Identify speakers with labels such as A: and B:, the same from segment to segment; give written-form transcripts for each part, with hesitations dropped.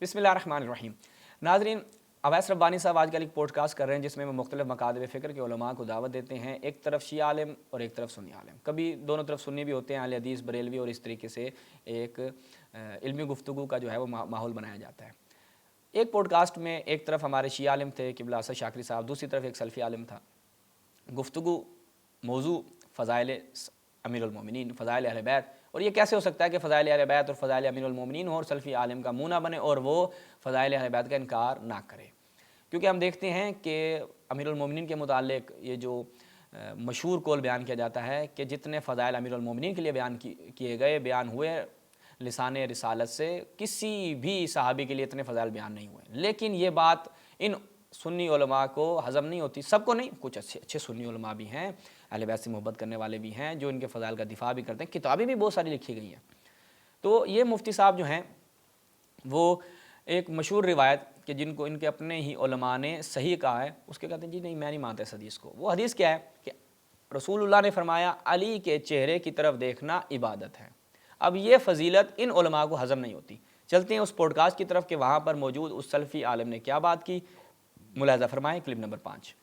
A: بسم اللہ الرحمن الرحیم. ناظرین، اویس ربانی صاحب آج کل ایک پوڈ کاسٹ کر رہے ہیں جس میں وہ مختلف مکاتب فکر کے علماء کو دعوت دیتے ہیں. ایک طرف شیعہ عالم اور ایک طرف سنی عالم. کبھی دونوں طرف سنی بھی ہوتے ہیں، اہل حدیث، بریلوی، اور اس طریقے سے ایک علمی گفتگو کا جو ہے وہ ماحول بنایا جاتا ہے. ایک پوڈ کاسٹ میں ایک طرف ہمارے شیعہ عالم تھے قبلہ اسد شاکری صاحب، دوسری طرف ایک سلفی عالم تھا. گفتگو موضوع فضائل امیر المومنین، فضائل اہل بیت. اور یہ کیسے ہو سکتا ہے کہ فضائل اہل بیت اور فضائل امیر المومنین ہو اور سلفی عالم کا منہ نہ بنے اور وہ فضائل اہل بیت کا انکار نہ کرے؟ کیونکہ ہم دیکھتے ہیں کہ امیر المومنین کے متعلق یہ جو مشہور قول بیان کیا جاتا ہے کہ جتنے فضائل امیر المومنین کے لیے بیان کیے گئے، بیان ہوئے لسان رسالت سے، کسی بھی صحابی کے لیے اتنے فضائل بیان نہیں ہوئے. لیکن یہ بات ان سنی علماء کو ہضم نہیں ہوتی، سب کو نہیں، کچھ اچھے سنی علماء بھی ہیں، اہل بیت سے محبت کرنے والے بھی ہیں جو ان کے فضائل کا دفاع بھی کرتے ہیں. کتابیں بھی بہت ساری لکھی گئی ہیں. تو یہ مفتی صاحب جو ہیں وہ ایک مشہور روایت کہ جن کو ان کے اپنے ہی علماء نے صحیح کہا ہے، اس کے کہتے ہیں جی نہیں، میں نہیں مانتا اس حدیث کو. وہ حدیث کیا ہے کہ رسول اللہ نے فرمایا علی کے چہرے کی طرف دیکھنا عبادت ہے. اب یہ فضیلت ان علماء کو ہضم نہیں ہوتی. چلتے ہیں اس پوڈ کاسٹ کی طرف کہ وہاں پر موجود اس سلفی عالم نے کیا بات کی. ملاحظہ فرمائیں کلپ نمبر 5.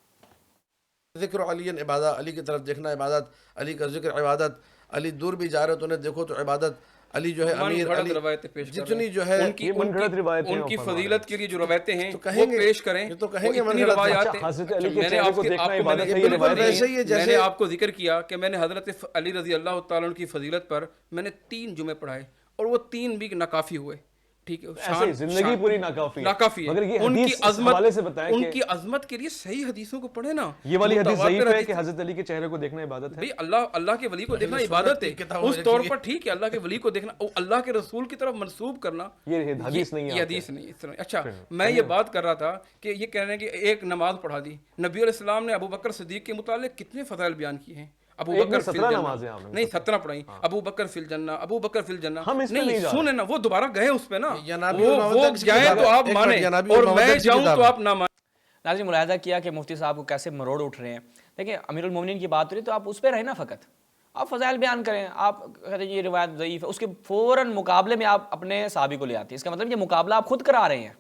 B: ذکر علی عبادت، علی کی طرف دیکھنا عبادت، علی کا ذکر عبادت، علی دور بھی جا رہے تو انہیں دیکھو تو عبادت، علی جو ہے امیر، علی جتنی جو ہے
C: ان کی فضیلت کے لیے جو روایتیں ہیں وہ پیش کریں.
B: یہ تو کہیں گے
C: اتنی روایات میں نے آپ کو ذکر کیا کہ میں نے حضرت علی رضی اللہ تعالیٰ عنہ کی فضیلت پر میں نے 3 جمعے پڑھائے اور وہ 3 بھی ناکافی ہوئے. ٹھیک ہے،
D: زندگی پوری ناکافی
C: ہے. ان کی عظمت، ان کی عظمت کے لیے صحیح حدیثوں کو پڑھیں نا.
D: یہ والی حدیث ضعیف ہے کہ حضرت علی کے چہرے کو دیکھنا عبادت ہے.
C: بھئی اللہ کے ولی کو دیکھنا عبادت ہے اس طور پر، ٹھیک ہے، اللہ کے ولی کو دیکھنا، اللہ کے رسول کی طرف منسوب کرنا
D: یہ حدیث نہیں ہے.
C: یہ حدیث نہیں اس طرح. اچھا، میں یہ بات کر رہا تھا کہ یہ کہہ رہے ہیں کہ ایک نماز پڑھا دی. نبی علیہ السلام نے ابو بکر صدیق کے متعلق کتنے فضائل بیان کیے ہیں. ابو بکر فی الجنہ، نہیں 17 پڑھائی. ابو بکر فی الجنہ، ابو بکر فی الجنہ. نہیں سنیں نا، وہ دوبارہ گئے اس پہ نا، وہ جائیں تو آپ مانیں اور میں جاؤں تو آپ نہ مانیں.
A: ناظرین، ملاحظہ کیا کہ مفتی صاحب کو کیسے مروڑ اٹھ رہے ہیں. دیکھیں امیر المومنین کی بات ہو رہی تو آپ اس پہ رہیں نا، فقط آپ فضائل بیان کریں. آپ کہتے ہیں یہ روایت ضعیف ہے، اس کے فوراً مقابلے میں آپ اپنے صحابی کو لے آتے ہیں. اس کا مطلب یہ مقابلہ آپ خود کرا رہے ہیں.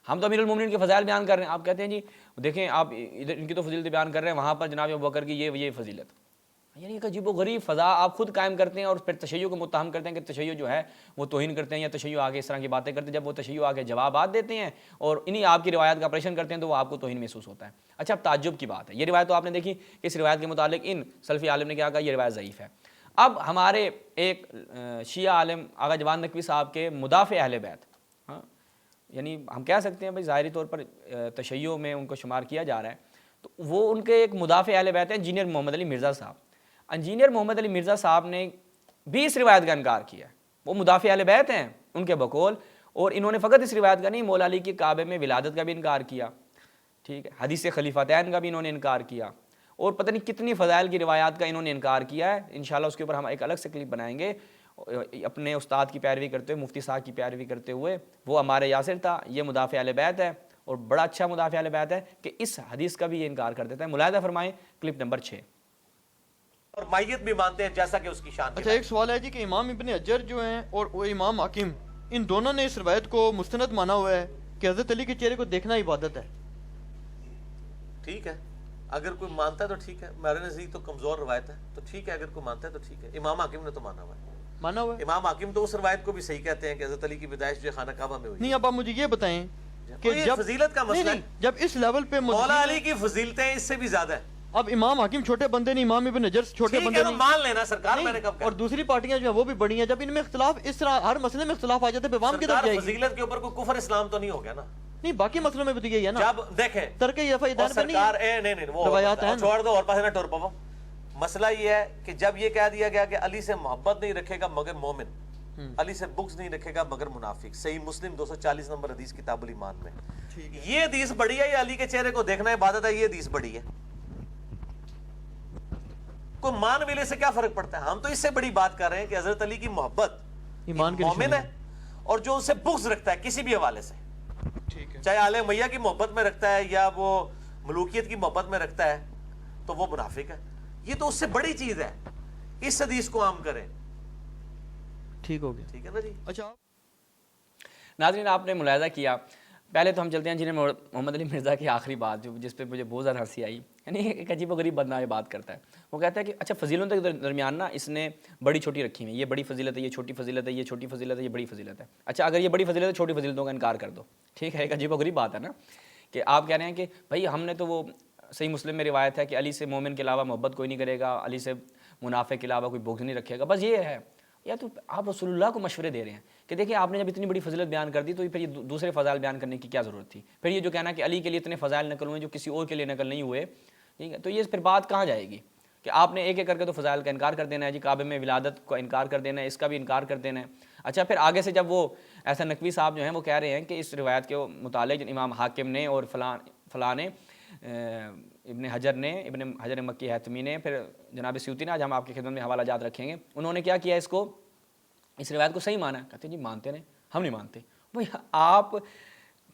A: ہم تو امیر المومنین کے فضائل بیان کر رہے ہیں، آپ کہتے ہیں جی دیکھیں آپ ادھر ان کی تو فضیلت بیان کر رہے ہیں، وہاں پر جناب ابو بکر کی یہ فضیلت. یعنی ایک عجیب و غریب فضا آپ خود قائم کرتے ہیں اور پھر تشیع کو متہم کرتے ہیں کہ تشیع جو ہے وہ توہین کرتے ہیں یا تشیع آگے اس طرح کی باتیں کرتے ہیں. جب وہ تشیع آگے جوابات دیتے ہیں اور انہی آپ کی روایت کا آپریشن کرتے ہیں تو وہ آپ کو توہین محسوس ہوتا ہے. اچھا، اب تعجب کی بات ہے، یہ روایت تو آپ نے دیکھی کہ اس روایت کے متعلق ان سلفی عالم نے کیا کہا، یہ روایت ضعیف ہے. اب ہمارے ایک شیعہ عالم آغا جوان نقوی صاحب کے مدافع اہل بیت، ہاں، یعنی ہم کہہ سکتے ہیں بھائی ظاہری طور پر تشیع میں ان کو شمار کیا جا رہا ہے، تو وہ ان کے ایک مدافع اہل بیت ہیں انجینئر محمد علی مرزا صاحب. انجینئر محمد علی مرزا صاحب نے بھی اس روایت کا انکار کیا. وہ مدافع اہل بیت ہیں ان کے بقول، اور انہوں نے فقط اس روایت کا نہیں، مولا علی کے کعبے میں ولادت کا بھی انکار کیا. ٹھیک ہے، حدیث خلیفتین کا بھی انہوں نے انکار کیا، اور پتہ نہیں کتنی فضائل کی روایات کا انہوں نے انکار کیا ہے. انشاءاللہ اس کے اوپر ہم ایک الگ سے کلپ بنائیں گے اپنے استاد کی پیروی کرتے ہوئے، مفتی صاحب کی پیروی کرتے ہوئے. وہ ہمارے یاسر تھا، یہ مدافع اہل بیت ہے اور بڑا اچھا مدافع اہل بیت ہے کہ اس حدیث کا بھی یہ انکار کر دیتا ہے. ملاحظہ فرمائیں کلپ نمبر 6.
E: اور مائیت بھی مانتے ہیں جیسا کہ اس کی شان.
F: اچھا، ایک سوال ہے جی کہ امام ابن حجر جو ہیں اور وہ امام حاکم، ان دونوں نے اس روایت کو مستند مانا ہوا ہے کہ حضرت علی کے چہرے کو دیکھنا عبادت ہے.
E: ٹھیک ہے، اگر کوئی مانتا ہے تو ٹھیک ہے، میرے نزدیک تو کمزور روایت ہے، تو ٹھیک ہے، اگر کوئی مانتا ہے تو ٹھیک ہے. امام حاکم نے تو مانا ہوا ہے. امام حاکم تو اس روایت کو بھی صحیح کہتے ہیں کہ حضرت علی کی پیدائش جو خانہ کعبہ میں ہوئی.
F: نہیں، اب آپ مجھے یہ بتائیں کہ
E: جب فضیلت کا مسئلہ ہے،
F: جب اس لیول پہ
E: مولا علی کی فضیلتیں اس سے بھی زیادہ ہیں.
F: اب امام حاکم چھوٹے بندے نہیں، امام ابن حجر چھوٹے بندے نہیں،
E: مان لینا سرکار، میں نے کب کہا.
F: اور دوسری پارٹیاں جو ہیں وہ بھی بڑی ہیں. جب ان میں اختلاف اس طرح ہر مسئلے میں اختلاف آ جاتے ہیں، عوام کی طرف جائے گی.
E: فضیلت کے اوپر کوئی کفر اسلام تو نہیں ہو گیا نا.
F: نہیں، باقی مسئلوں میں بھی یہی ہے نا.
E: جب دیکھیں
F: ترک یفعیدان پہ
E: نہیں، وہ
F: روایات ہیں،
E: چھوڑ دو اور پاسے نہ ٹور پاؤ. مسئلہ یہ ہے کہ جب یہ کہہ دیا گیا کہ علی سے محبت نہیں رکھے گا مگر مومن، علی سے بغض نہیں رکھے گا مگر منافق، صحیح مسلم 240 نمبر حدیث کتاب الایمان میں. یہ حدیث بڑی ہے یا علی کے چہرے کو دیکھنا عبادت ہے؟ یہ حدیث بڑی ہے. کوئی مان ویلے سے کیا فرق پڑتا ہے؟ ہم تو اس سے بڑی بات کر رہے ہیں کہ حضرت علی کی محبت
F: ایمان کے
E: مومن ہے، اور جو اسے بغض رکھتا ہے کسی بھی حوالے سے، چاہے آل میاں کی محبت میں رکھتا ہے یا وہ ملوکیت کی محبت میں رکھتا ہے، تو وہ منافق ہے. یہ تو اس سے بڑی چیز ہے. اس حدیث کو عام کریں.
F: ٹھیک ہو گیا.
E: ٹھیک ہے نا جی.
F: اچھا،
A: ناظرین آپ نے ملاحظہ کیا، پہلے تو ہم چلتے ہیں جنہیں محمد علی مرزا کی آخری بات جو جس پہ مجھے بہت زیادہ ہنسی آئی، یعنی ایک عجیب و غریب بندہ یہ بات کرتا ہے، وہ کہتا ہے کہ اچھا فضیلتوں کے درمیان نا اس نے بڑی چھوٹی رکھی ہوئی ہیں، یہ بڑی فضیلت ہے، یہ چھوٹی فضیلت ہے، یہ چھوٹی فضیلت ہے، یہ بڑی فضیلت ہے۔ اچھا اگر یہ بڑی فضیلت ہے چھوٹی فضیلتوں کا انکار کر دو، ٹھیک ہے، ایک عجیب و غریب بات ہے نا کہ آپ کہہ رہے ہیں کہ بھائی ہم نے تو وہ صحیح مسلم میں روایت ہے کہ علی سے مومن کے علاوہ محبت کوئی نہیں کرے گا، علی سے منافق کے علاوہ کوئی بغض نہیں رکھے گا، بس یہ ہے۔ یا تو آپ رسول اللہ کو مشورے دے رہے ہیں کہ دیکھیں آپ نے جب اتنی بڑی فضیلت بیان کر دی تو پھر یہ دوسرے فضائل بیان کرنے کی کیا ضرورت تھی؟ پھر یہ جو کہنا کہ علی کے لیے اتنے فضائل نقل ہوئے جو کسی اور کے لیے نقل نہیں ہوئے، ٹھیک ہے، تو یہ پھر بات کہاں جائے گی کہ آپ نے ایک ایک کر کے تو فضائل کا انکار کر دینا ہے، جی کعبے میں ولادت کا انکار کر دینا ہے، اس کا بھی انکار کر دینا ہے۔ اچھا پھر آگے سے جب وہ ایسا نقوی صاحب جو ہیں وہ کہہ رہے ہیں کہ اس روایت کے متعلق امام حاکم نے اور فلاں نے، ابن حجر مکی حتمی نے، پھر جناب سیوطی نے، آج ہم آپ کی خدمت میں حوالہ جات رکھیں گے، انہوں نے کیا کیا اس روایت کو صحیح مانا ہے، کہتے ہیں جی مانتے نہیں، ہم نہیں مانتے۔ بھائی آپ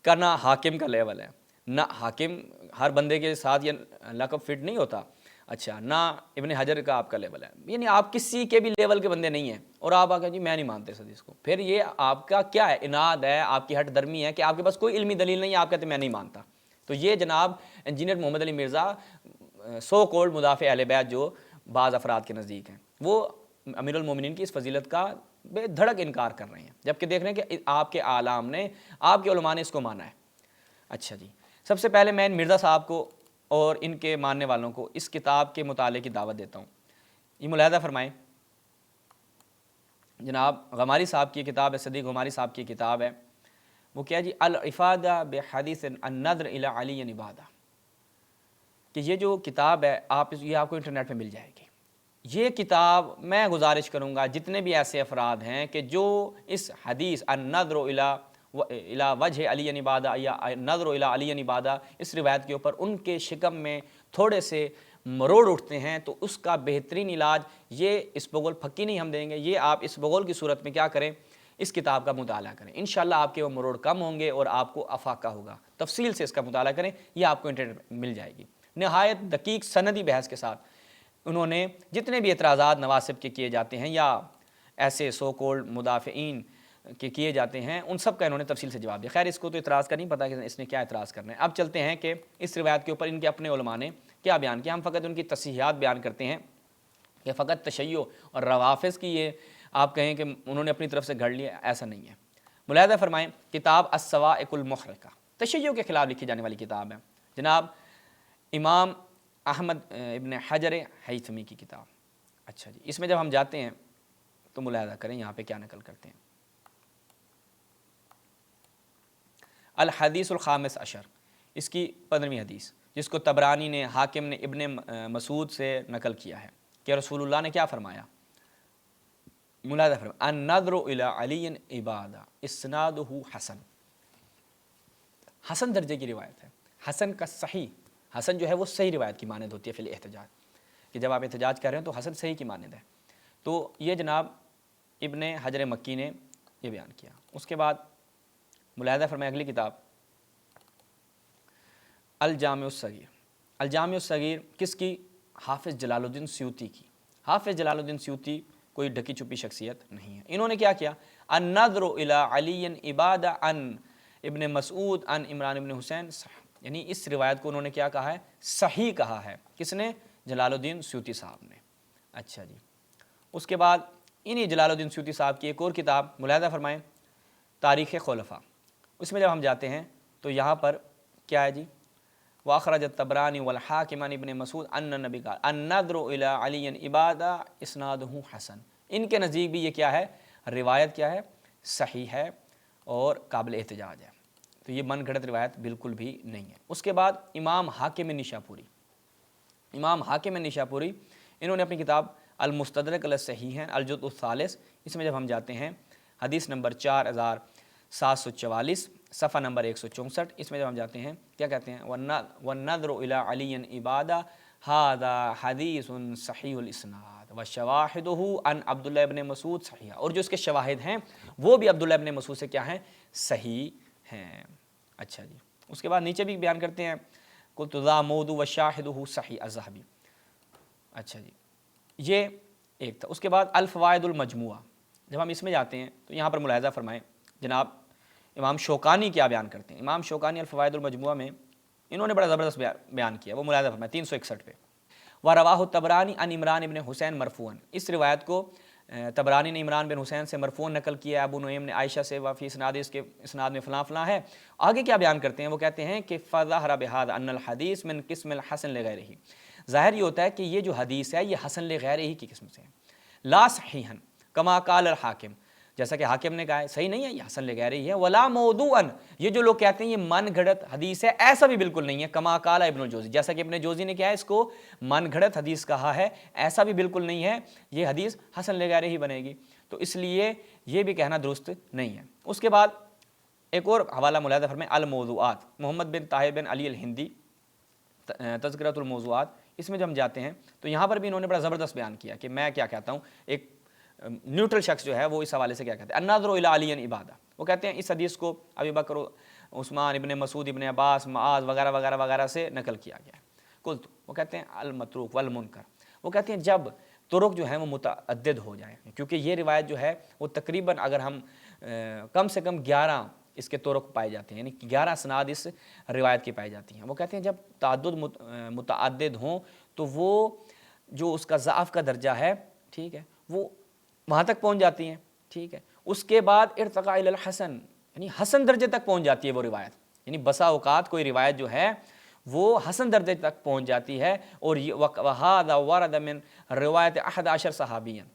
A: کا نہ حاکم کا لیول ہے، نہ حاکم ہر بندے کے ساتھ یہ لقب فٹ نہیں ہوتا، اچھا نہ ابن حجر کا آپ کا لیول ہے، یعنی آپ کسی کے بھی لیول کے بندے نہیں ہیں اور آپ آ کے جی میں نہیں مانتے اس حدیث کو۔ پھر یہ آپ کا کیا ہے؟ اناد ہے، آپ کی ہٹ درمی ہے کہ آپ کے پاس کوئی علمی دلیل نہیں ہے، آپ کہتے ہیں میں نہیں مانتا۔ تو یہ جناب انجینئر محمد علی مرزا سو کولڈ مدافع اہل بیت جو بعض افراد کے نزدیک ہیں، وہ امیر المومنین کی اس فضیلت کا بے دھڑک انکار کر رہے ہیں، جبکہ دیکھ رہے ہیں کہ آپ کے اعلام نے، آپ کے علماء نے اس کو مانا ہے۔ اچھا جی، سب سے پہلے میں ان مرزا صاحب کو اور ان کے ماننے والوں کو اس کتاب کے مطالعے کی دعوت دیتا ہوں۔ یہ ملاحظہ فرمائیں، جناب غماری صاحب کی کتاب ہے، صدیق غماری صاحب کی کتاب ہے، وہ کیا جی الافادہ بحدیث النظر الی علی عبادہ، کہ یہ جو کتاب ہے یہ آپ کو انٹرنیٹ پہ مل جائے گی۔ یہ کتاب میں گزارش کروں گا جتنے بھی ایسے افراد ہیں کہ جو اس حدیث النظر الی وجہ علی عبادہ یا نظر الی علی عبادہ اس روایت کے اوپر ان کے شکم میں تھوڑے سے مروڑ اٹھتے ہیں، تو اس کا بہترین علاج یہ اس بغول پھکی نہیں ہم دیں گے، یہ آپ اس بغول کی صورت میں کیا کریں، اس کتاب کا مطالعہ کریں، انشاءاللہ آپ کے وہ مروڑ کم ہوں گے اور آپ کو افاقہ ہوگا۔ تفصیل سے اس کا مطالعہ کریں، یہ آپ کو انٹرنیٹ پہ مل جائے گی، نہایت دقیق سندی بحث کے ساتھ۔ انہوں نے جتنے بھی اعتراضات نواسب کے کیے جاتے ہیں یا ایسے سو کولڈ مدافعین کے کیے جاتے ہیں، ان سب کا انہوں نے تفصیل سے جواب دیا۔ خیر اس کو تو اعتراض کا نہیں پتہ کہ اس نے کیا اعتراض کرنا ہے۔ اب چلتے ہیں کہ اس روایت کے اوپر ان کے اپنے علماء نے کیا بیان کیا، ہم فقط ان کی تصحیحات بیان کرتے ہیں کہ فقط تشیع اور روافظ کی یہ آپ کہیں کہ انہوں نے اپنی طرف سے گھڑ لیا، ایسا نہیں ہے۔ ملاحظہ فرمائیں، کتاب الصواعق المحرقہ تشیع کے خلاف لکھی جانے والی کتاب ہے، جناب امام احمد ابن حجر حیثمی کی کتاب۔ اچھا جی، اس میں جب ہم جاتے ہیں تو ملاحظہ کریں یہاں پہ کیا نقل کرتے ہیں۔ الحدیث الخامس عشر، اس کی 15ویں حدیث، جس کو طبرانی نے، حاکم نے ابن مسعود سے نقل کیا ہے کہ رسول اللہ نے کیا فرمایا، ملاحظہ فرمایا النظر الی علی عبادہ اسنادہ حسن، حسن درجے کی روایت ہے، حسن کا صحیح، حسن جو ہے وہ صحیح روایت کی مانند ہوتی ہے فی الاحتجاج، کہ جب آپ احتجاج کر رہے ہیں تو حسن صحیح کی مانند ہے۔ تو یہ جناب ابن حجر مکی نے یہ بیان کیا۔ اس کے بعد ملاحظہ فرمائے اگلی کتاب الجامع الصغیر، الجامع الصغیر کس کی؟ حافظ جلال الدین سیوطی کی۔ حافظ جلال الدین سیوطی کوئی ڈھکی چھپی شخصیت نہیں ہے، انہوں نے کیا کیا، النظر الی علی عبادہ عن ابن مسعود عن عمران ابن حسین، یعنی اس روایت کو انہوں نے کیا کہا ہے، صحیح کہا ہے، کس نے؟ جلال الدین سیوطی صاحب نے۔ اچھا جی، اس کے بعد انہی جلال الدین سیوطی صاحب کی ایک اور کتاب ملاحظہ فرمائیں تاریخ خلفاء، اس میں جب ہم جاتے ہیں تو یہاں پر کیا ہے جی، وَأَخْرَجَ الطَّبْرَانِي وَالْحَاكِمُ عَنْ ابن مسعود أَنَّ النَّبِيَّ قَالَ النَّظْرُ إِلَىٰ عَلِيٍّ عِبَادَةٌ إِسْنَادُهُ حسن، ان کے نزدیک بھی یہ کیا ہے، روایت کیا ہے، صحیح ہے اور قابل احتجاج ہے، تو یہ من گھڑت روایت بالکل بھی نہیں ہے۔ اس کے بعد امام حاکم نیشاپوری، امام حاکم نیشاپوری انہوں نے اپنی کتاب المستدرک علی الصحیحین الجزء الثالث، اس میں جب ہم جاتے ہیں حدیث نمبر 4744 صفحہ نمبر 164، اس میں جب ہم جاتے ہیں کیا کہتے ہیں، وَالنَّظْرُ إِلَىٰ عَلِيٍّ عِبَادَةٌ هَذَا حَدِيثٌ صَحِيحُ الْإِسْنَادِ وَشَوَاهِدُهُ عَنْ عبداللہ ابن مسعود صحیح، اور جو اس کے شواہد ہیں وہ بھی عبداللہ ابن مسعود سے کیا ہیں، صحیح ہیں۔ اچھا جی، اس کے بعد نیچے بھی بیان کرتے ہیں قُلْتُ ذَا مَوْضُوعٌ وَشَاهِدُهُ صحیح الذَّهبی۔ اچھا جی، یہ ایک تھا۔ اس کے بعد الفوائد المجموعہ، جب ہم اس میں جاتے ہیں تو یہاں پر ملاحظہ فرمائیں، جناب امام شوکانی کیا بیان کرتے ہیں. امام شوکانی الفوائد المجموعہ میں انہوں نے بڑا زبردست بیان کیا, وہ ملاحظہ فرمائیں 361 پہ. وَرَوَاهُ الطَّبْرَانِي عَنْ عِمْرَانِ بن حسین مرفوعاً, اس روایت کو طبرانی نے عمران بن حسین سے مرفوعاً نقل کیا. ابو نعیم نے عائشہ سے, وفی اسناد اس کے اسناد میں فلاں فلاں ہے. آگے کیا بیان کرتے ہیں, وہ کہتے ہیں کہ فَظَهَرَ بِهَذَا أَنَّ الْحَدِيث مِنْ قِسْمِ الْحَسَنِ لِغَيْرِهِ, ظاہر یہ ہوتا ہے کہ یہ جو حدیث ہے یہ حسن لغیرہ کی قسم سے ہے. لا صحیحاً کما قال الحاکم, جیسا کہ حاکم نے کہا ہے صحیح نہیں ہے, یہ حسن لغیرہ ہے. ولا موضوعاً, یہ جو لوگ کہتے ہیں یہ من گھڑت حدیث ہے, ایسا بھی بالکل نہیں ہے. کما قال ابن الجوزی, جیسا کہ ابن جوزی نے کیا ہے اس کو من گھڑت حدیث کہا ہے, ایسا بھی بالکل نہیں ہے. یہ حدیث حسن لغیرہ ہی بنے گی, تو اس لیے یہ بھی کہنا درست نہیں ہے. اس کے بعد ایک اور حوالہ ملاحظہ فرمائیں, الموضوعات, محمد بن طاہر بن علی الہندی تذکرۃ الموضوعات, اس میں جب ہم جاتے ہیں تو یہاں پر بھی انہوں نے بڑا زبردست بیان کیا کہ میں کیا کہتا ہوں, ایک نیوٹرل شخص جو ہے وہ اس حوالے سے کیا کہتے ہیں, النظر الی علی عبادہ. وہ کہتے ہیں اس حدیث کو ابی بکر, عثمان, ابن مسعود, ابن عباس, معاذ وغیرہ وغیرہ وغیرہ سے نقل کیا گیا ہے. قلت, وہ کہتے ہیں المتروک والمنکر, وہ کہتے ہیں جب طرق جو ہیں وہ متعدد ہو جائیں, کیونکہ یہ روایت جو ہے وہ تقریباً اگر ہم کم سے کم 11 اس کے طرق پائے جاتے ہیں, یعنی 11 اسناد اس روایت کی پائی جاتی ہیں. وہ کہتے ہیں جب تعدد متعدد ہوں تو وہ جو اس کا ضعف کا درجہ ہے, ٹھیک ہے, وہ وہاں تک پہنچ جاتی ہیں, ٹھیک ہے. اس کے بعد ارتقاء الی الحسن, یعنی حسن درجے تک پہنچ جاتی ہے وہ روایت. یعنی بسا اوقات کوئی روایت جو ہے وہ حسن درجے تک پہنچ جاتی ہے. اور وَهَذَا وَرَدَ مِنْ روایت 11 صحابیاً,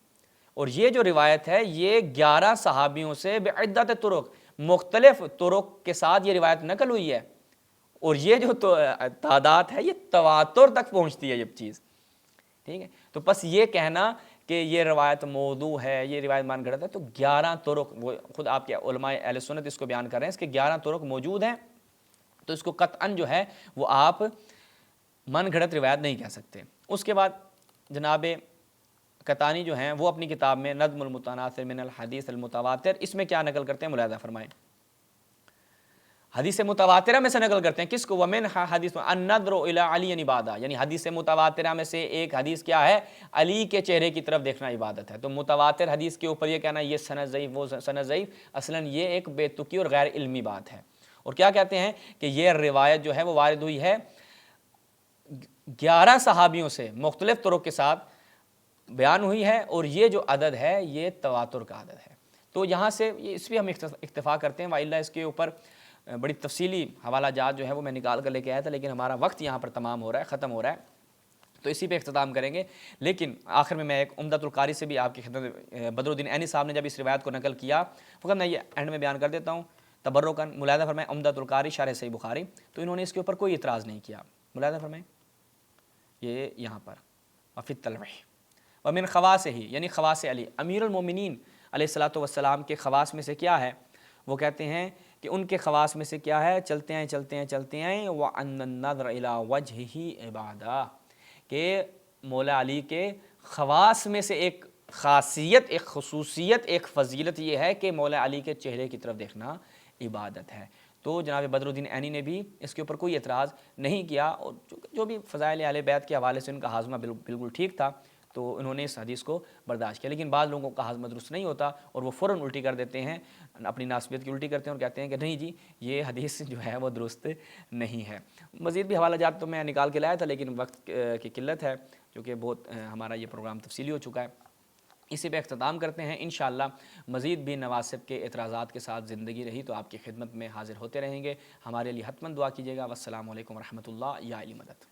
A: اور یہ جو روایت ہے یہ 11 صحابیوں سے بعدت طرق, مختلف طرق کے ساتھ یہ روایت نقل ہوئی ہے. اور یہ جو تعداد ہے یہ تواتر تک پہنچتی ہے یہ چیز, ٹھیک ہے. تو بس یہ کہنا کہ یہ روایت موضوع ہے, یہ روایت مان گھڑت ہے, تو 11 طرق, وہ خود آپ کے علماء اہل سنت اس کو بیان کر رہے ہیں, اس کے 11 طرق موجود ہیں, تو اس کو قطعاً جو ہے وہ آپ من گھڑت روایت نہیں کہہ سکتے. اس کے بعد جناب قطانی جو ہیں وہ اپنی کتاب میں نظم المتناثر من الحدیث المتواتر, اس میں کیا نقل کرتے ہیں ملاحظہ فرمائیں. حدیث متواترہ میں سے نقل کرتے ہیں کس کو, ومنھا حدیث النظر الی علی عبادہ, یعنی حدیث متواترہ میں سے ایک حدیث کیا ہے, علی کے چہرے کی طرف دیکھنا عبادت ہے. تو متواتر حدیث کے اوپر یہ کہنا یہ سند ضعیف وہ سند ضعیف, اصلاً یہ ایک بے تکی اور غیر علمی بات ہے. اور کیا کہتے ہیں کہ یہ روایت جو ہے وہ وارد ہوئی ہے 11 صحابیوں سے مختلف طرق کے ساتھ بیان ہوئی ہے, اور یہ جو عدد ہے یہ تواتر کا عدد ہے. تو یہاں سے اس پہ ہم اکتفا کرتے ہیں. وإلا اس کے اوپر بڑی تفصیلی حوالہ جات جو ہے وہ میں نکال کر لے کے آیا تھا, لیکن ہمارا وقت یہاں پر تمام ہو رہا ہے, ختم ہو رہا ہے, تو اسی پہ اختتام کریں گے. لیکن آخر میں ایک عمدۃ القاری سے بھی آپ کی خدمت, بدر الدین عینی صاحب نے جب اس روایت کو نقل کیا, فقط میں یہ اینڈ میں بیان کر دیتا ہوں تبرکاً, ملاحظہ فرمائیں عمدۃ القاری شرح صحیح بخاری, تو انہوں نے اس کے اوپر کوئی اعتراض نہیں کیا. ملاحظہ فرمائیں یہ یہاں پر وفی التلویح ومن خواصہ, یعنی خواص علی, امیر المومنین علیہ الصلوۃ والسلام کے خواص میں سے کیا ہے, وہ کہتے ہیں کہ ان کے خواص میں سے کیا ہے, چلتے ہیں چلتے ہیں چلتے ہیں, وَأَنَّ النَّظْرَ إِلَىٰ وَجْهِهِ عِبَادَةٌ, کہ مولا علی کے خواص میں سے ایک خاصیت, ایک خصوصیت, ایک فضیلت یہ ہے کہ مولا علی کے چہرے کی طرف دیکھنا عبادت ہے. تو جناب بدر الدین عینی نے بھی اس کے اوپر کوئی اعتراض نہیں کیا, اور جو بھی فضائل اہل بیت کے حوالے سے ان کا ہاضمہ بالکل ٹھیک تھا, تو انہوں نے اس حدیث کو برداشت کیا. لیکن بعض لوگوں کا ہاضمہ درست نہیں ہوتا اور وہ فوراً الٹی کر دیتے ہیں, اپنی ناسبیت کی الٹی کرتے ہیں اور کہتے ہیں کہ نہیں جی یہ حدیث جو ہے وہ درست نہیں ہے. مزید بھی حوالہ جات تو میں نکال کے لایا تھا, لیکن وقت کی قلت ہے, کیونکہ بہت ہمارا یہ پروگرام تفصیلی ہو چکا ہے. اسی پہ اختتام کرتے ہیں. انشاءاللہ مزید بھی نواسب کے اعتراضات کے ساتھ زندگی رہی تو آپ کی خدمت میں حاضر ہوتے رہیں گے. ہمارے لیے حتماً دعا کیجیے گا. والسلام علیکم ورحمۃ اللہ. یا علی مدد.